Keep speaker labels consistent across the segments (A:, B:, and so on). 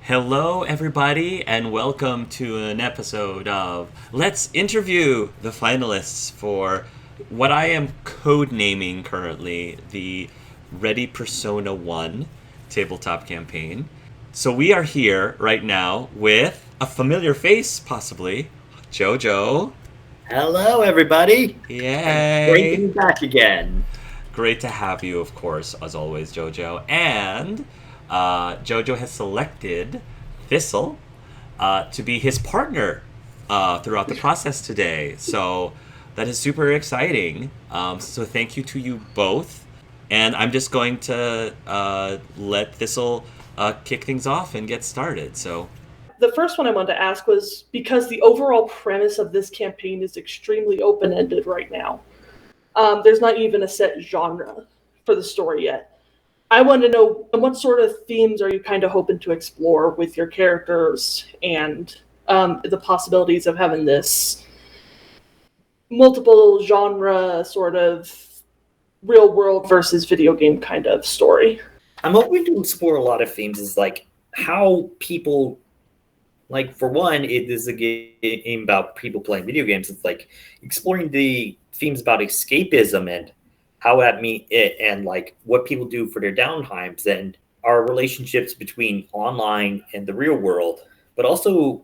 A: Hello, everybody, and welcome to an episode of Let's Interview the Finalists for what I am codenaming currently the Ready Persona 1 tabletop campaign. So we are here right now with a familiar face, possibly, Jojo.
B: Hello, everybody. Great to
A: Yay!
B: be back again.
A: Great to have you, of course, as always, Jojo. And Jojo has selected Thistle to be his partner throughout the process today. So that is super exciting. So thank you to you both. And I'm just going to let Thistle kick things off and get started. So
C: The first one I wanted to ask was because the overall premise of this campaign is extremely open-ended right now. There's not even a set genre for the story yet. I want to know what sort of themes are you kind of hoping to explore with your characters and the possibilities of having this multiple genre sort of real world versus video game kind of story.
B: I'm hoping to explore a lot of themes is like how people, like, for one, it is a game about people playing video games. It's like exploring the themes about escapism and how that meet it and like what people do for their downtimes and our relationships between online and the real world, but also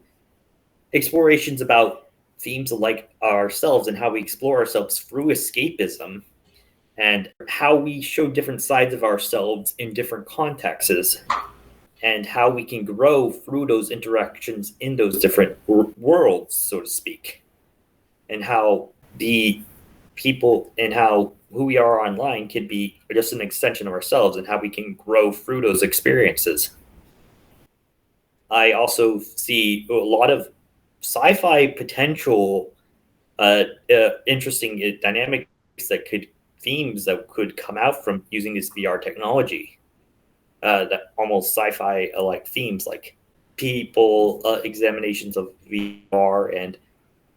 B: explorations about themes of like ourselves and how we explore ourselves through escapism and how we show different sides of ourselves in different contexts and how we can grow through those interactions in those different worlds, so to speak, and how the people and how who we are online can be just an extension of ourselves and how we can grow through those experiences. I also see a lot of sci-fi potential, interesting dynamics that could themes that could come out from using this VR technology. That almost sci-fi like themes, like people examinations of VR and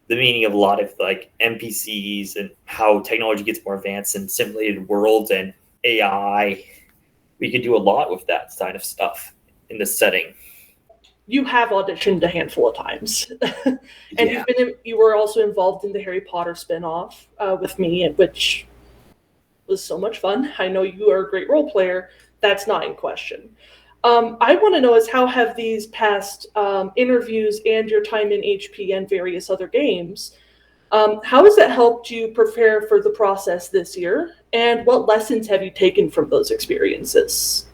B: the meaning of a lot of like NPCs and how technology gets more advanced and simulated worlds and AI. We could do a lot with that kind of stuff in this setting.
C: You have auditioned a handful of times, and
B: Yeah.
C: you were also involved in the Harry Potter spinoff with me, which was so much fun. I know you are a great role player. That's not in question. I want to know is how have these past interviews and your time in HP and various other games, how has that helped you prepare for the process this year? And what lessons have you taken from those experiences?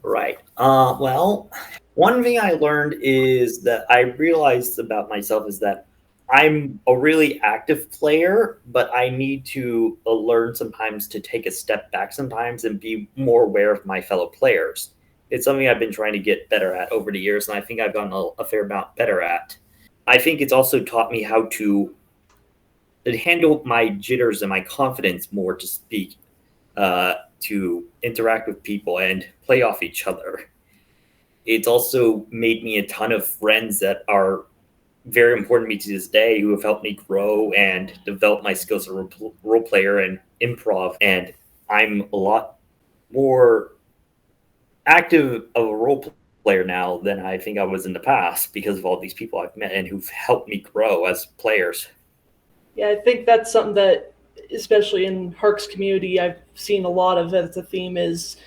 B: Right. Well, one thing I learned is that I realized about myself is that I'm a really active player, but I need to learn sometimes to take a step back sometimes and be more aware of my fellow players. It's something I've been trying to get better at over the years, and I think I've gotten a fair amount better at. I think it's also taught me how to handle my jitters and my confidence more to speak, to interact with people and play off each other. It's also made me a ton of friends that are very important to me to this day who have helped me grow and develop my skills as a role player and improv. And I'm a lot more active of a role player now than I think I was in the past because of all these people I've met and who've helped me grow as players.
C: Yeah, I think that's something that, especially in Hark's community, I've seen a lot of as a theme is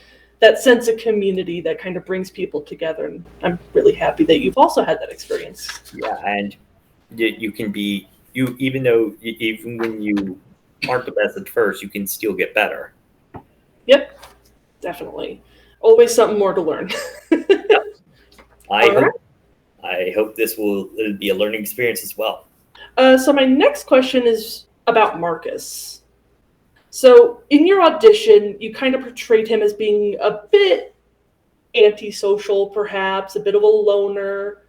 C: that sense of community that kind of brings people together. And I'm really happy that you've also had that experience.
B: Yeah, and you can be you even though even when you aren't the best at first, you can still get better.
C: Yep, definitely. Always something more to learn.
B: Yep. I
C: All right.
B: hope I hope this will be a learning experience as well.
C: So my next question is about Marcus. So in your audition, you kind of portrayed him as being a bit antisocial, perhaps, a bit of a loner,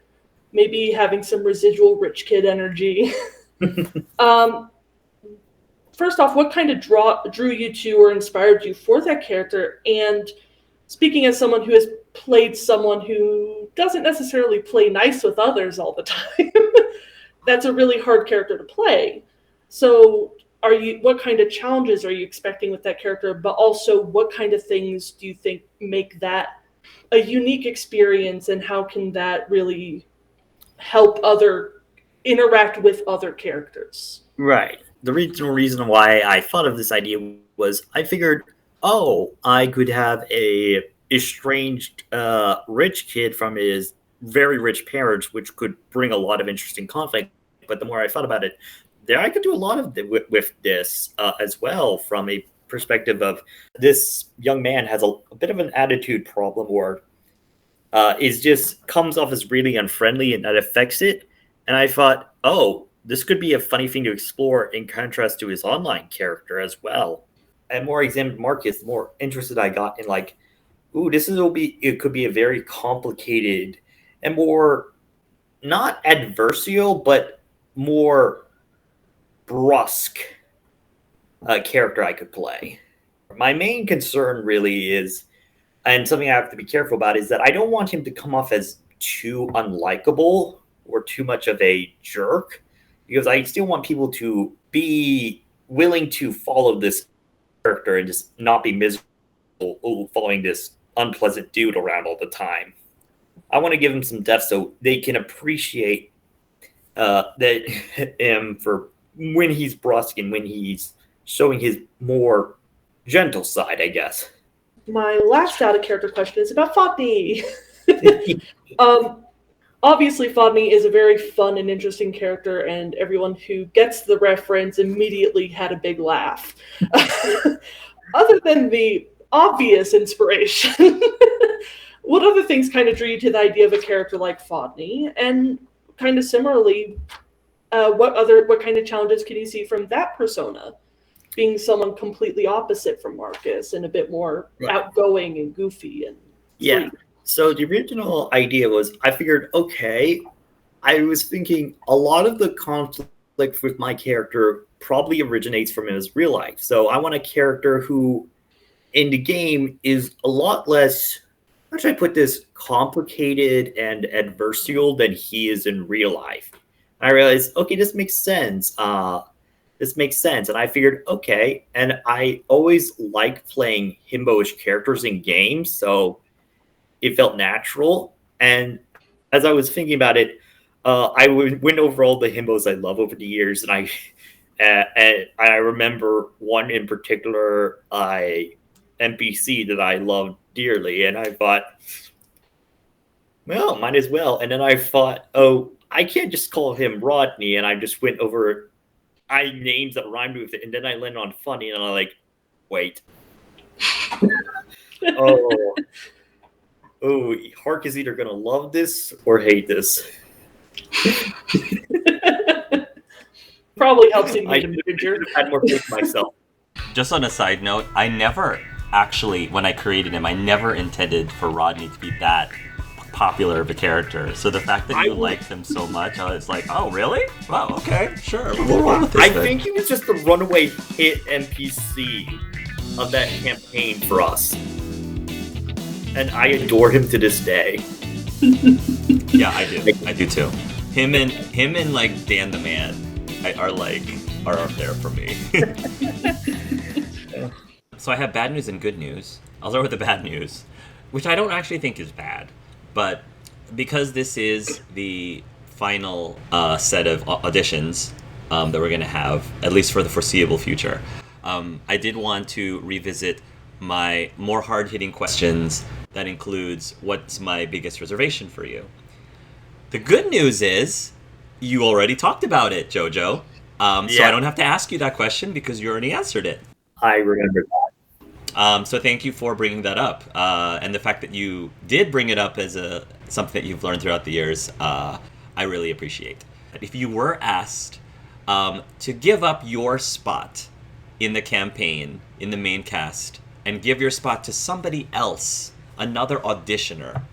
C: maybe having some residual rich kid energy. um, First off, what kind of drew you to or inspired you for that character? And speaking as someone who has played someone who doesn't necessarily play nice with others all the time, that's a really hard character to play. So, what kind of challenges are you expecting with that character? But also, what kind of things do you think make that a unique experience, and how can that really help interact with other characters?
B: Right. The original reason why I thought of this idea was I figured, oh, I could have a estranged rich kid from his very rich parents, which could bring a lot of interesting conflict. But the more I thought about it, there I could do a lot of with this as well, from a perspective of this young man has a bit of an attitude problem, or is just comes off as really unfriendly, and that affects it. And I thought, oh, this could be a funny thing to explore in contrast to his online character as well. And more examined Marcus, the more interested I got in like, ooh, it could be a very complicated and more not adversarial, but more brusque character I could play. My main concern really is, and something I have to be careful about, is that I don't want him to come off as too unlikable or too much of a jerk, because I still want people to be willing to follow this character and just not be miserable following this unpleasant dude around all the time. I want to give him some depth so they can appreciate that him for when he's brusque and when he's showing his more gentle side, I guess.
C: My last out of character question is about Fodney. Obviously, Fodney is a very fun and interesting character, and everyone who gets the reference immediately had a big laugh. Other than the obvious inspiration, what other things kind of drew you to the idea of a character like Fodney? And kind of similarly, what kind of challenges can you see from that persona? Being someone completely opposite from Marcus and a bit more outgoing and goofy and
B: yeah. So the original idea was, I figured, okay, I was thinking a lot of the conflict with my character probably originates from his real life. So I want a character who in the game is a lot less, how should I put this, complicated and adversarial than he is in real life. I realized, okay, this makes sense. This makes sense. And I figured, okay, and I always like playing himbo-ish characters in games, so it felt natural. And as I was thinking about it, I went over all the himbos I love over the years, and I remember one in particular, NPC that I loved dearly, and I thought, well, might as well. And then I thought, oh, I can't just call him Rodney, and I just went over names that rhymed with it, and then I landed on Funny, and I'm like, wait. Hark is either gonna love this or hate this.
C: Probably helps him meet a manager.
B: I had more faith in myself.
A: Just on a side note, I never actually, when I created him, I never intended for Rodney to be that popular of a character. So the fact that you liked him so much, I was like, oh, really? Wow, okay, sure. We'll roll with this.
B: I think he was just the runaway hit NPC of that campaign for us. And I adore him to this day.
A: Yeah, I do. I do too. Him and like Dan the Man are up there for me. So I have bad news and good news. I'll start with the bad news, which I don't actually think is bad, but because this is the final set of auditions that we're going to have, at least for the foreseeable future, I did want to revisit my more hard-hitting questions. That includes, what's my biggest reservation for you? The good news is you already talked about it, Jojo. So I don't have to ask you that question because you already answered it.
B: I remember that.
A: So thank you for bringing that up. And the fact that you did bring it up as something that you've learned throughout the years, I really appreciate. If you were asked to give up your spot in the campaign, in the main cast, and give your spot to somebody else, another auditioner,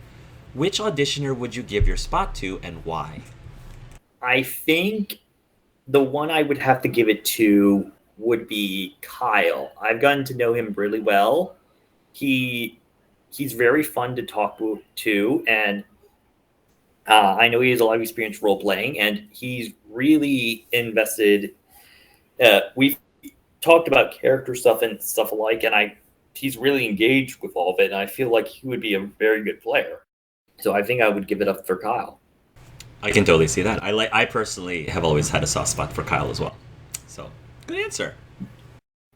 A: which auditioner would you give your spot to and why?
B: I think the one I would have to give it to would be Kyle. I've gotten to know him really well. He's very fun to talk to, and I know he has a lot of experience role playing, and he's really invested. We've talked about character stuff and stuff alike, and I he's really engaged with all of it, and I feel like he would be a very good player. So I think I would give it up for Kyle.
A: I can totally see that. I personally have always had a soft spot for Kyle as well. So, good answer.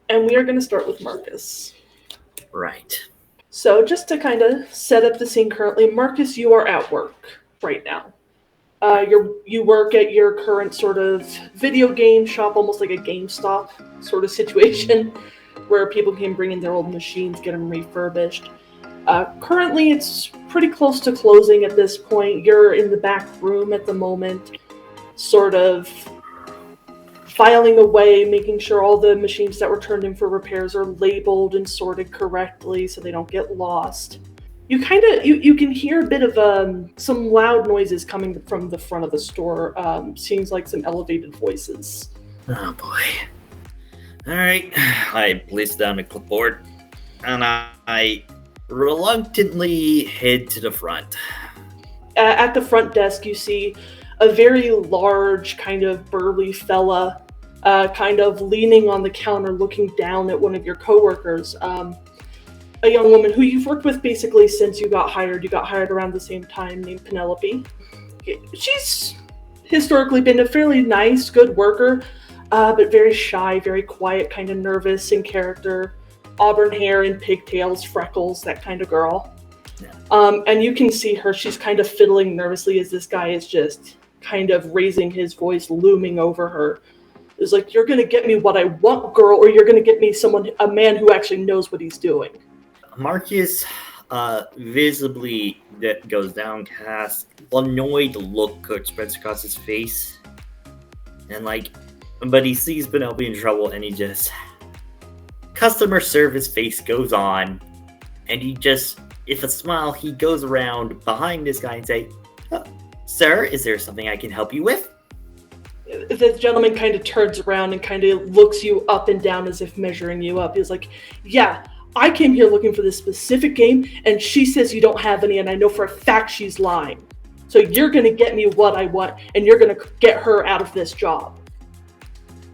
C: And we are going to start with Marcus.
B: Right.
C: So just to kind of set up the scene currently, Marcus, you are at work right now. You work at your current sort of video game shop, almost like a GameStop sort of situation, where people can bring in their old machines, get them refurbished. Currently, it's pretty close to closing at this point. You're in the back room at the moment, sort of filing away, making sure all the machines that were turned in for repairs are labeled and sorted correctly so they don't get lost. You can hear a bit of some loud noises coming from the front of the store. Seems like some elevated voices.
B: Oh boy. Alright, I place down the clipboard and I reluctantly head to the front.
C: At the front desk, you see a very large, kind of burly fella, kind of leaning on the counter, looking down at one of your coworkers. A young woman who you've worked with basically since you got hired. You got hired around the same time, named Penelope. She's historically been a fairly nice, good worker, but very shy, very quiet, kind of nervous in character. Auburn hair and pigtails, freckles, that kind of girl. Yeah. And you can see her, she's kind of fiddling nervously as this guy is just kind of raising his voice, looming over her. It's like, you're going to get me what I want, girl, or you're going to get me a man who actually knows what he's doing.
B: Marcus visibly goes downcast, annoyed look spreads across his face. And but he sees Penelope in trouble and he just... Customer service face goes on, and he just, with a smile, he goes around behind this guy and say, "Sir, is there something I can help you with?"
C: The gentleman kind of turns around and kind of looks you up and down as if measuring you up. He's like, "Yeah, I came here looking for this specific game, and she says you don't have any, and I know for a fact she's lying. So you're going to get me what I want, and you're going to get her out of this job.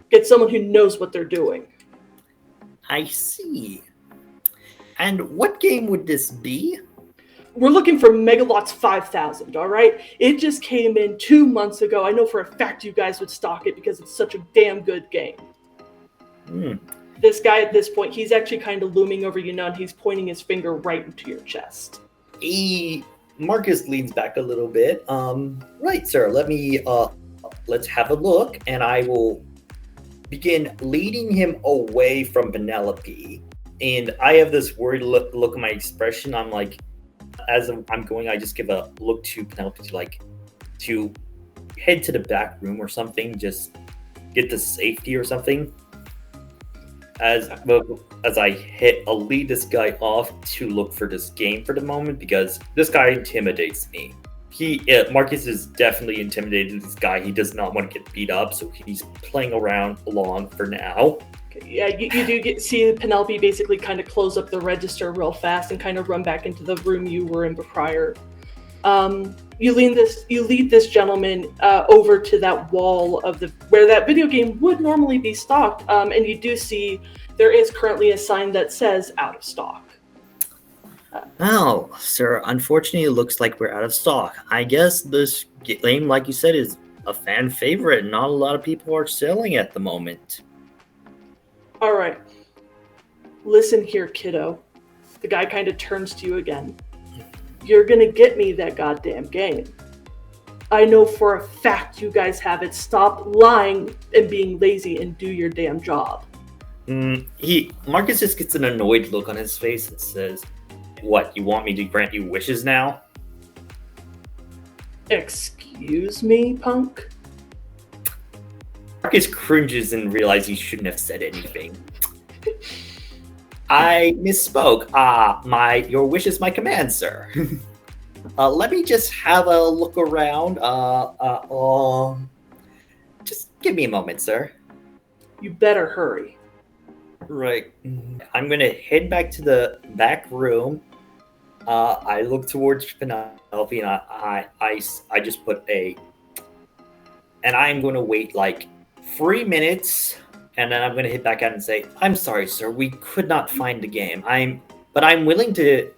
C: Get someone who knows what they're doing."
B: I see. And what game would this be?
C: We're looking for Megalots 5000, all right? It just came in 2 months ago. I know for a fact you guys would stock it because it's such a damn good game. This guy at this point, he's actually kind of looming over you now, and he's pointing his finger right into your chest.
B: Marcus leans back a little bit. Right, sir. Let's have a look, and I will begin leading him away from Penelope. And I have this worried look on my expression. I'm like, as I'm going, I just give a look to Penelope to head to the back room or something, just get to safety or something. As I'll lead this guy off to look for this game for the moment, because this guy intimidates me. Marcus is definitely intimidated this guy. He does not want to get beat up, so he's playing along for now.
C: Okay, yeah, you do see Penelope basically kind of close up the register real fast and kind of run back into the room you were in prior. You lead this gentleman over to that wall of where that video game would normally be stocked, and you do see there is currently a sign that says "out of stock."
B: Oh, sir, unfortunately, it looks like we're out of stock. I guess this game, like you said, is a fan favorite. Not a lot of people are selling at the moment.
C: All right. Listen here, kiddo. The guy kind of turns to you again. You're going to get me that goddamn game. I know for a fact you guys have it. Stop lying and being lazy and do your damn job.
B: Marcus just gets an annoyed look on his face and says, "What, you want me to grant you wishes now?"
C: Excuse me, punk?
B: Marcus cringes and realizes he shouldn't have said anything. I misspoke. Your wish is my command, sir. Let me just have a look around. Just give me a moment, sir.
C: You better hurry.
B: Right. I'm gonna head back to the back room. I look towards Penelope, and I just put and I'm going to wait like 3 minutes And then I'm going to hit back out and say, I'm sorry, sir, we could not find the game. But I'm willing to.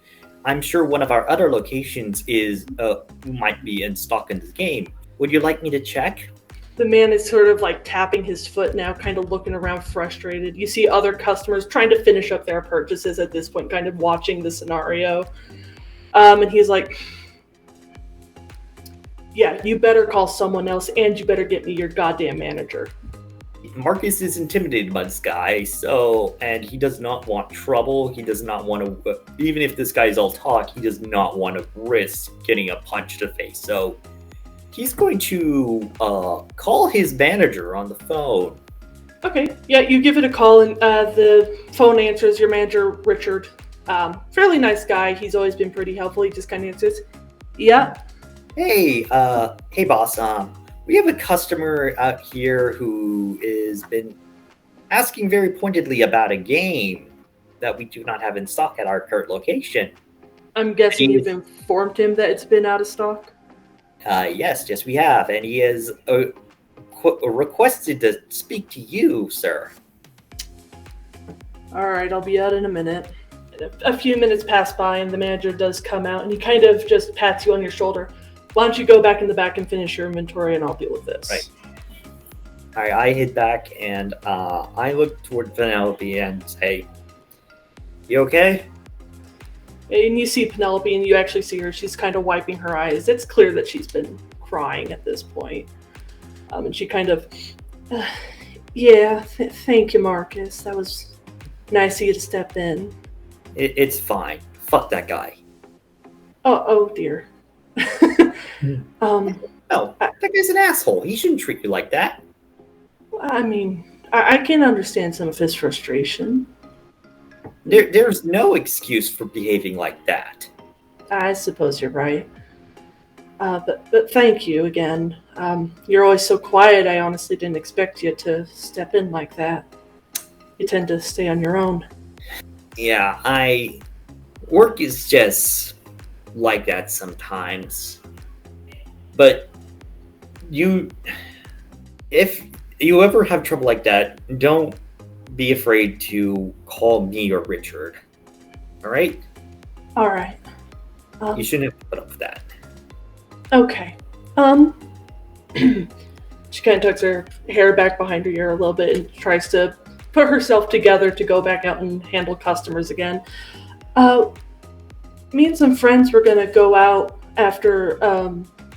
B: I'm sure one of our other locations might be in stock in this game. Would you like me to check?
C: The man is sort of like tapping his foot now, kind of looking around frustrated. You see other customers trying to finish up their purchases at this point, kind of watching the scenario. And he's like, yeah, you better call someone else, and you better get me your goddamn manager.
B: Marcus is intimidated by this guy, and he does not want trouble. He does not want to, even if this guy is all talk, he does not want to risk getting a punch to the face. So he's going to call his manager on the phone.
C: Okay, yeah, you give it a call, and the phone answers. Your manager, Richard, fairly nice guy. He's always been pretty helpful. He just kind of answers, yeah.
B: Hey, boss. We have a customer out here who has been asking very pointedly about a game that we do not have in stock at our current location.
C: I'm guessing you've informed him that it's been out of stock?
B: Yes, we have. And he has requested to speak to you, sir.
C: All right, I'll be out in a minute. A few minutes pass by, and the manager does come out, and he kind of just pats you on your shoulder. Why don't you go back in the back and finish your inventory, and I'll deal with this.
B: Right. All right, I hit back, and I look toward Penelope and say, you okay?
C: And you see Penelope, and you actually see her. She's kind of wiping her eyes. It's clear that she's been crying at this point. And she kind of, thank you, Marcus. That was nice of you to step in.
B: It's fine. Fuck that guy.
C: Oh dear.
B: No, that guy's an asshole. He shouldn't treat you like that.
C: I mean, I can understand some of his frustration.
B: There's no excuse for behaving like that.
C: I suppose you're right. But thank you again. You're always so quiet. I honestly didn't expect you to step in like that. You tend to stay on your own.
B: Yeah, work is just like that sometimes. But if you ever have trouble like that, don't be afraid to call me or Richard. All right?
C: All right.
B: You shouldn't have to put up with that.
C: Okay. She kind of tucks her hair back behind her ear a little bit and tries to put herself together to go back out and handle customers again. Me and some friends were going to go out after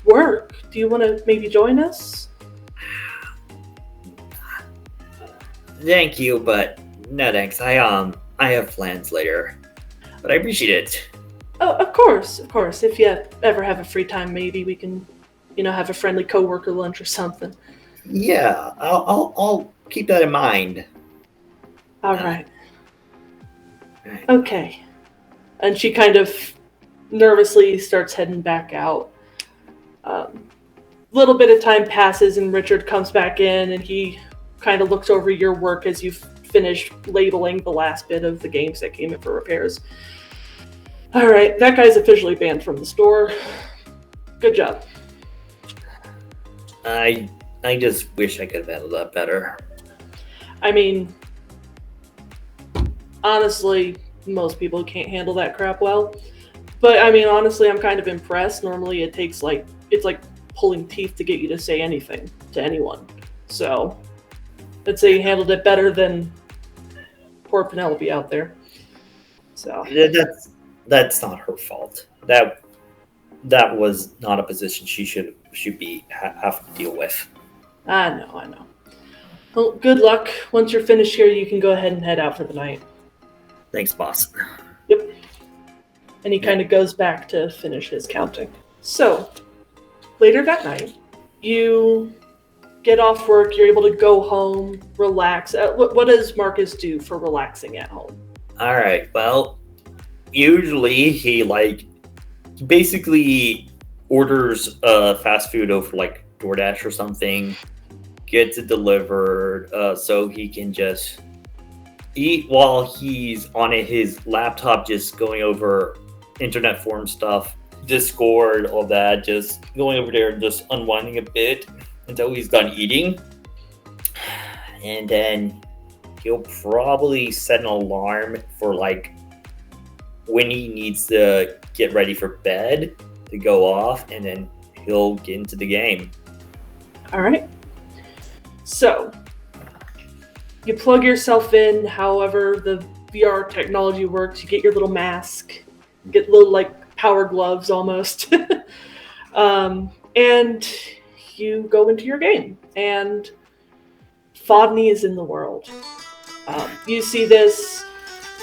C: work. Do you want to maybe join us?
B: Thank you, but no thanks. I have plans later. But I appreciate it.
C: Oh, of course. If you ever have a free time, maybe we can, have a friendly coworker lunch or something.
B: Yeah, I'll keep that in mind.
C: All right. Okay. And she kind of nervously starts heading back out. Little bit of time passes, and Richard comes back in, and he kind of looks over your work as you've finished labeling the last bit of the games that came in for repairs. All right, that guy's officially banned from the store. Good job.
B: I just wish I could have handled that better.
C: I mean, honestly, most people can't handle that crap well. But I mean, honestly, I'm kind of impressed. Normally it's like pulling teeth to get you to say anything to anyone. So let's say you handled it better than poor Penelope out there. So
B: that's not her fault. That was not a position she should have to deal with.
C: I know. Well, good luck. Once you're finished here, you can go ahead and head out for the night.
B: Thanks, boss.
C: Yep. And he kind of goes back to finish his counting. So, later that night, you get off work, you're able to go home, relax. What does Marcus do for relaxing at home?
B: All right, well, usually he basically orders fast food over like DoorDash or something, gets it delivered so he can just eat while he's on his laptop, just going over internet forum stuff, Discord, all that, just going over there and just unwinding a bit until he's done eating. And then he'll probably set an alarm for like when he needs to get ready for bed to go off, and then he'll get into the game.
C: All right. So you plug yourself in, however the VR technology works. You get your little mask, get little like power gloves almost, and you go into your game. And Fodney is in the world. You see this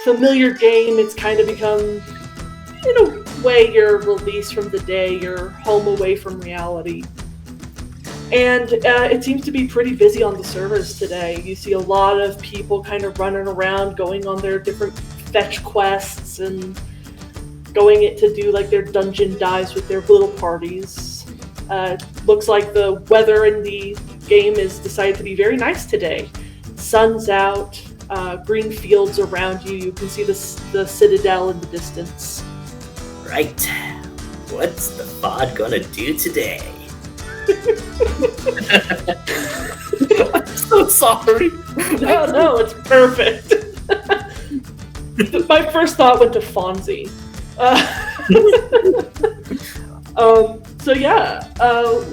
C: familiar game. It's kind of become, in a way, your release from the day, your home away from reality. And it seems to be pretty busy on the servers today. You see a lot of people kind of running around, going on their different fetch quests and going it to do like their dungeon dives with their little parties. Looks like the weather in the game is decided to be very nice today. Sun's out, green fields around you. You can see the citadel in the distance.
B: Right. What's the Fod gonna do today? I'm so sorry.
C: No, it's perfect. My first thought went to Fonzie. So yeah,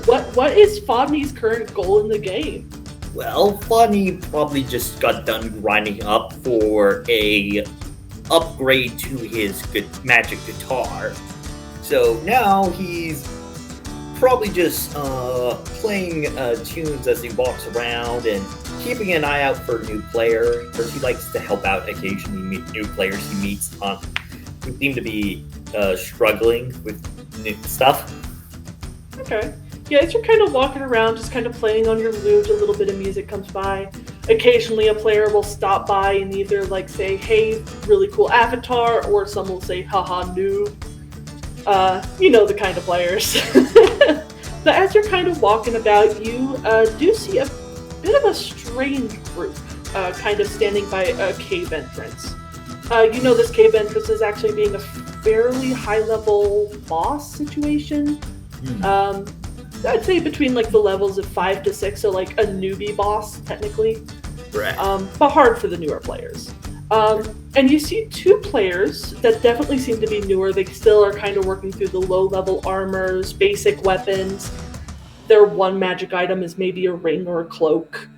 C: what is Fodney's current goal in the game?
B: Well, Fodney probably just got done grinding up for a upgrade to his magic guitar. So now he's probably just playing tunes as he walks around and keeping an eye out for new players. He likes to help out occasionally new players he meets who seem to be struggling with new stuff.
C: Okay. Yeah, as you're kind of walking around, just kind of playing on your lute, a little bit of music comes by. Occasionally a player will stop by and either like say, hey, really cool avatar, or some will say, haha, noob. You know the kind of players. But as you're kind of walking about, you do see a bit of a strange group kind of standing by a cave entrance. You know this cave entrance is actually being a fairly high-level boss situation. I'd say between like the levels of 5 to 6, so like a newbie boss technically.
B: Right.
C: But hard for the newer players. And you see two players that definitely seem to be newer. They still are kind of working through the low-level armors, basic weapons. Their one magic item is maybe a ring or a cloak.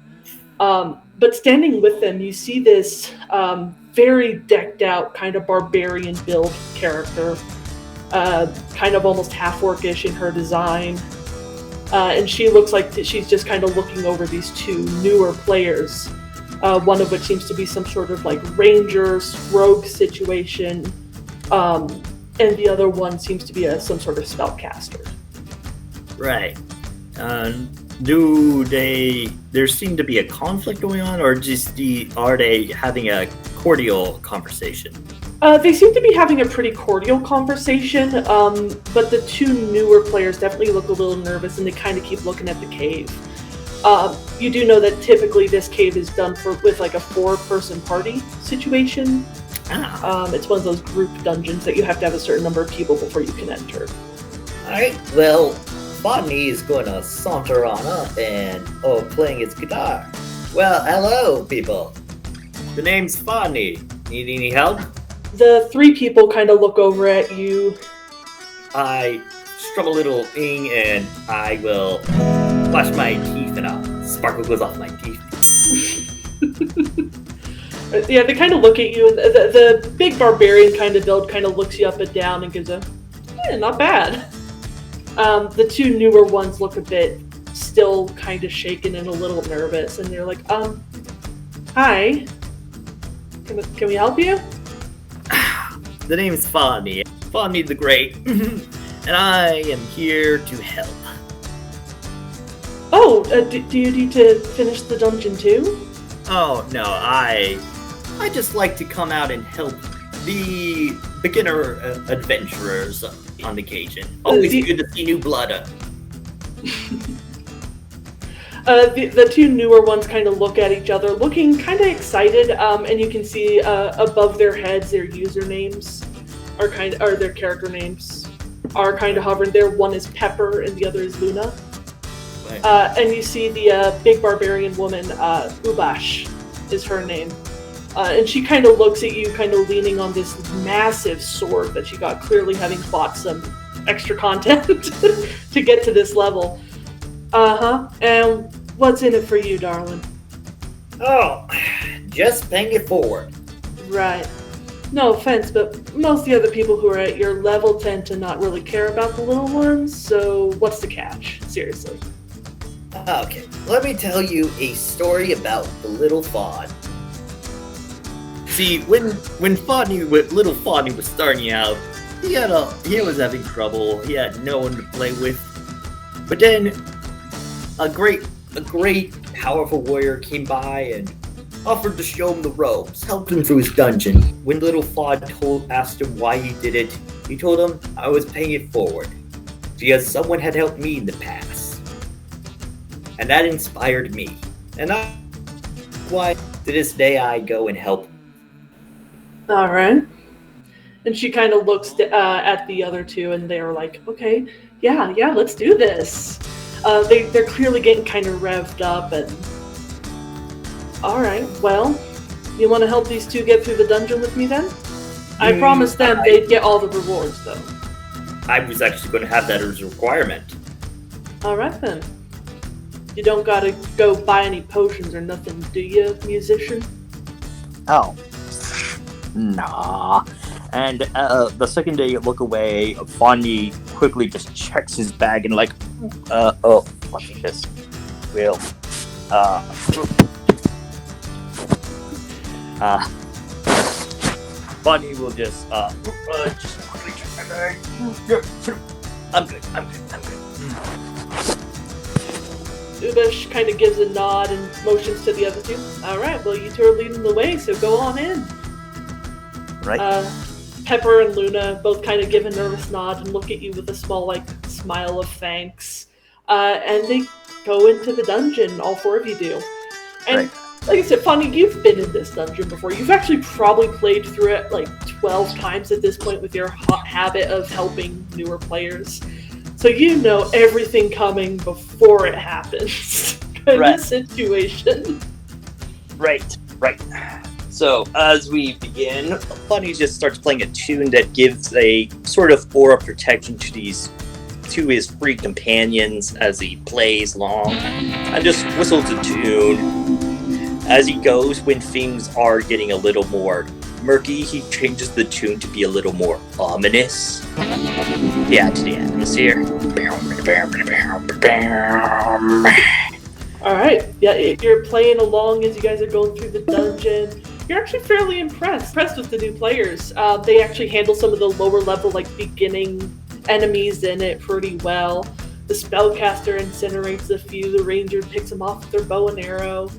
C: But standing with them, you see this very decked-out kind of barbarian build character, kind of almost half-orcish in her design. And she looks like she's just kind of looking over these two newer players. One of which seems to be some sort of like ranger, rogue situation, and the other one seems to be some sort of spellcaster.
B: Right. There seem to be a conflict going on, or are they having a cordial conversation?
C: They seem to be having a pretty cordial conversation, but the two newer players definitely look a little nervous, and they kind of keep looking at the cave. You do know that typically this cave is done with like a 4-person party situation. It's one of those group dungeons that you have to have a certain number of people before you can enter.
B: Alright, well, Fodney is going to saunter on up and playing his guitar. Well, hello, people. The name's Fodney. Need any help?
C: The 3 people kind of look over at you.
B: I strum a little thing and I will flash my teeth and a sparkle goes off my teeth.
C: Yeah, they kind of look at you, and the big barbarian kind of build kind of looks you up and down and gives not bad. The 2 newer ones look a bit still kind of shaken and a little nervous, and they're like, hi, can we help you?
B: The name's Fodney. Fodney the Great. And I am here to help.
C: Oh, do you need to finish the dungeon too?
B: Oh, no, I just like to come out and help the beginner adventurers on occasion. Always good to see new blood.
C: The 2 newer ones kind of look at each other, looking kind of excited, and you can see above their heads their usernames are their character names are kind of hovering there. One is Pepper and the other is Luna. Right. And you see the big barbarian woman, Ubash is her name. And she kind of looks at you, kind of leaning on this massive sword that she got, clearly having bought some extra content to get to this level. And what's in it for you, darling?
B: Oh, just paying it forward.
C: Right. No offense, but most of the other people who are at your level tend to not really care about the little ones, so what's the catch? Seriously.
B: Okay, let me tell you a story about the little Fod. See, when little Fodney was starting out, he was having trouble. He had no one to play with. But then a great powerful warrior came by and offered to show him the ropes, helped him through his dungeon. When little Fod asked him why he did it, he told him, I was paying it forward, because someone had helped me in the past. And that inspired me. And that's why to this day I go and help.
C: Alright. And she kind of looks at the other two, and they're like, okay, yeah, let's do this. They're clearly getting kind of revved up, and alright, well, you want to help these two get through the dungeon with me then? I promised them they'd get all the rewards, though.
B: I was actually going to have that as a requirement.
C: Alright then. You don't gotta go buy any potions or nothing, do you, musician?
D: Oh. Nah. And the second they look away, Fodney quickly just checks his bag and fuck this. Will. Fodney will just quickly check my bag. I'm good.
C: Ubash kind of gives a nod and motions to the other two. Alright, well, you two are leading the way, so go on in.
D: Right.
C: Pepper and Luna both kind of give a nervous nod and look at you with a small, smile of thanks. And they go into the dungeon, all four of you do. And, like I said, Fodney, you've been in this dungeon before. You've actually probably played through it, 12 times at this point with your hot habit of helping newer players. So you know everything coming before it happens. Kind of situation.
D: Right. So, as we begin, Fodney just starts playing a tune that gives a sort of aura protection to his three companions as he plays along, and just whistles a tune. As he goes, when things are getting a little more murky, he changes the tune to be a little more ominous. Yeah, to the atmosphere.
C: Alright, yeah, you're playing along as you guys are going through the dungeon. You're actually fairly impressed with the new players. They actually handle some of the lower level, beginning enemies in it pretty well. The spellcaster incinerates a few, the ranger picks them off with their bow and arrow.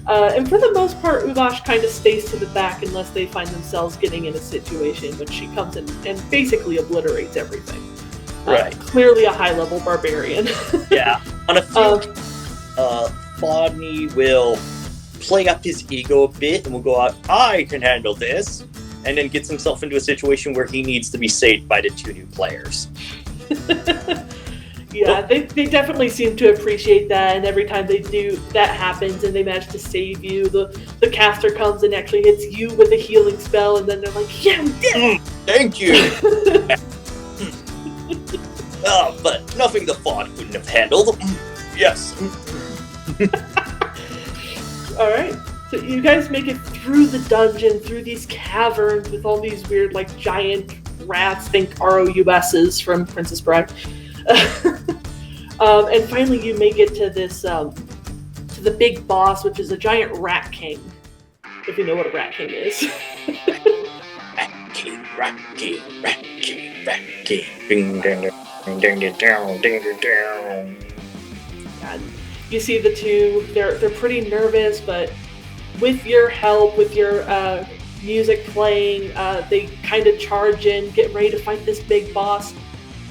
C: And for the most part, Ubash kind of stays to the back unless they find themselves getting in a situation when she comes in and basically obliterates everything.
D: Right.
C: Clearly a high-level barbarian.
D: Yeah. On a few, Fodney will play up his ego a bit and will go out, I can handle this, and then gets himself into a situation where he needs to be saved by the two new players.
C: Yeah, they definitely seem to appreciate that, and every time they do, that happens and they manage to save you, the caster comes and actually hits you with a healing spell, and then they're like, yeah, we did it!
D: Thank you! But nothing the Fod couldn't have handled. Yes.
C: Alright, so you guys make it through the dungeon, through these caverns with all these weird, giant rats, think ROUSs from Princess Bride. And finally you make it to this, to the big boss, which is a giant rat king. If you know what a rat king is.
D: Rat king. Ding, ding, ding, ding, ding, ding, ding, ding.
C: And you see the two, they're pretty nervous, but with your help, with your music playing, they kind of charge in, get ready to fight this big boss.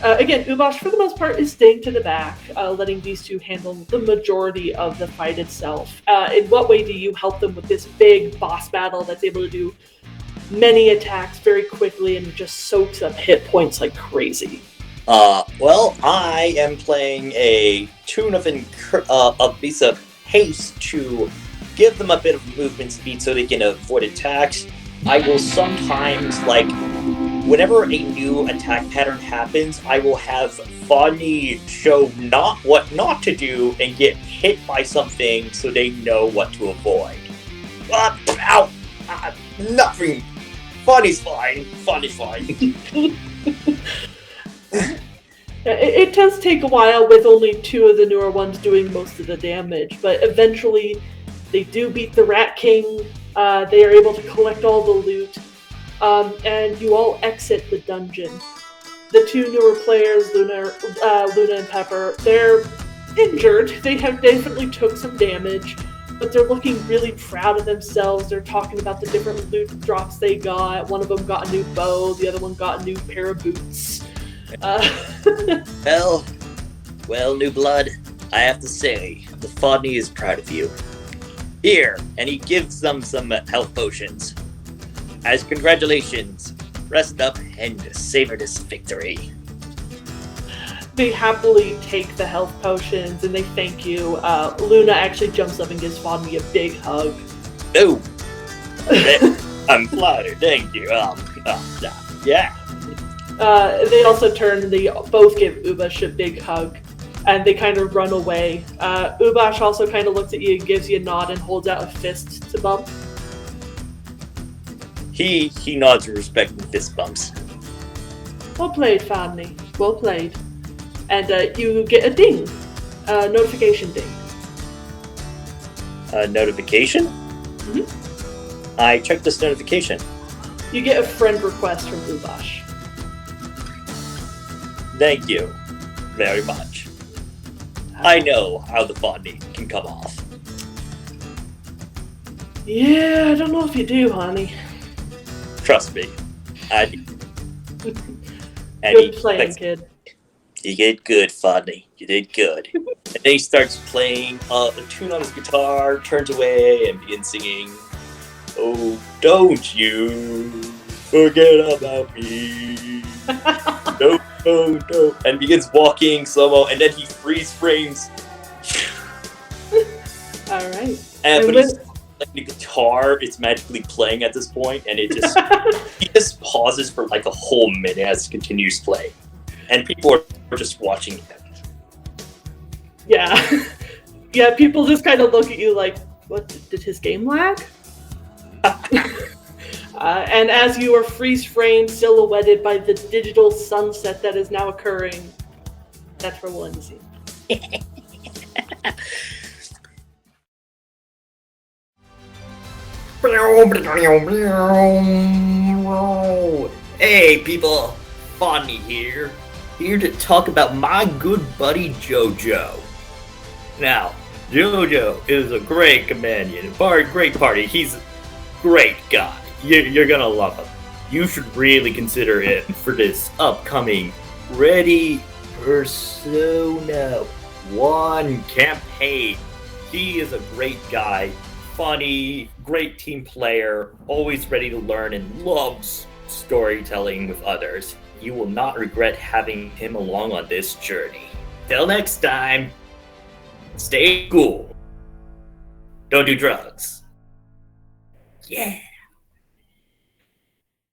C: Again, Ubash, for the most part, is staying to the back, letting these two handle the majority of the fight itself. In what way do you help them with this big boss battle that's able to do many attacks very quickly and just soaks up hit points like crazy?
D: Well, I am playing a tune of a piece of haste to give them a bit of movement speed so they can avoid attacks. I will sometimes, like, whenever a new attack pattern happens, I will have Fodney show what not to do and get hit by something so they know what to avoid. Ow! Nothing! Fodney's fine. Fodney's fine.
C: It does take a while with only 2 of the newer ones doing most of the damage, but eventually they do beat the Rat King. They are able to collect all the loot, and you all exit the dungeon. The 2 newer players, Luna and Pepper, they're injured. They have definitely took some damage, but they're looking really proud of themselves. They're talking about the different loot drops they got. One of them got a new bow, the other one got a new pair of boots.
D: Well, New Blood, I have to say, the Fodney is proud of you. Here, and he gives them some health potions. As congratulations, rest up and savor this victory.
C: They happily take the health potions and they thank you. Luna actually jumps up and gives Fodney a big hug.
D: No, I'm flattered, thank you. Yeah.
C: They also turn and they both give Ubash a big hug, and they kind of run away. Ubash also kind of looks at you, gives you a nod, and holds out a fist to bump.
D: He nods respecting fist bumps.
C: Well played, Fodney. Well played. And you get a ding, a notification ding.
D: A notification?
C: Mm-hmm.
D: I checked this notification.
C: You get a friend request from Ubash.
D: Thank you very much. I know how the Fodney can come off.
C: Yeah, I don't know if you do, honey.
D: Trust me, I do.
C: Good playing, kid.
D: You did good, Fodney. You did good. And then he starts playing a tune on his guitar, turns away, and begins singing, "Oh, don't you forget about me." No, and begins walking slow-mo, and then he freeze frames.
C: All right.
D: But he's like the guitar, it's magically playing at this point, and it just he just pauses for like a whole minute as he continues playing, and people are just watching him.
C: Yeah, yeah. People just kind of look at you like, "What? Did his game lag?" And as you are freeze-framed, silhouetted by the digital sunset that is now occurring, that's where we'll end the scene.
B: Hey people, Fodney here to talk about my good buddy Jojo. Now, Jojo is a great companion, great party. He's a great guy. You're gonna love him. You should really consider it for this upcoming Ready Persona 1 campaign. He is a great guy, funny, great team player, always ready to learn and loves storytelling with others. You will not regret having him along on this journey. Till next time, stay cool. Don't do drugs. Yeah.